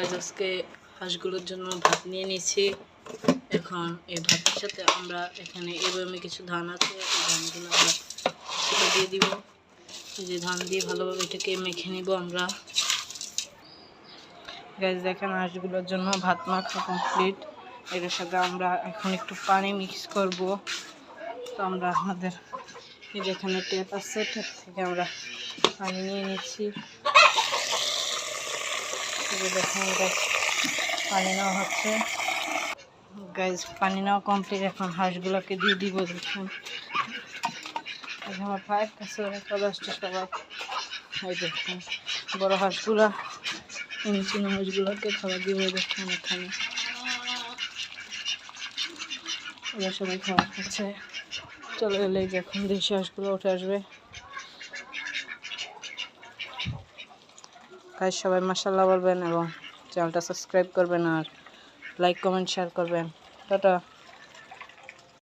আজকে হাঁসগুলোর জন্য ভাত নিয়ে নিয়েছি। এখন এই ভাতের সাথে আমরা এখানে এভাবে কিছু ধান আছে, এই ধানগুলো আমরা সেটা দিয়ে দিব। এই যে ধান দিয়ে ভালোভাবে এটাকে মেখে নিব আমরা। গাইস দেখেন হাঁসগুলোর জন্য ভাত মাখা কমপ্লিট। এটার সাথে আমরা এখন একটু পানি মিক্স করব। তো আমরা আমাদের এই যেখানে ট্যাপ আছে, ট্যাপ থেকে আমরা পানি নিয়ে নিচ্ছি। দেখেন গাইস পানি নেওয়া হচ্ছে। গাইস পানি নেওয়া কমপ্লিট, এখন হাঁসগুলোকে দিয়ে দিব। দেখুন আমার পায়ের কাছে চলে আসছে সবাই। এই দেখুন বড় হাঁসগুলা, চিন হাঁসগুলোকে খাবার দিব। দেখুন এখানে ওরা সবাই খাবার খাচ্ছে। চলে গেলে যখন দেশি হাঁসগুলো উঠে আসবে। গাইস সবাই মাশাআল্লাহ বলবেন এবং চ্যানেলটা সাবস্ক্রাইব করবেন আর লাইক কমেন্ট শেয়ার করবেন। টাটা।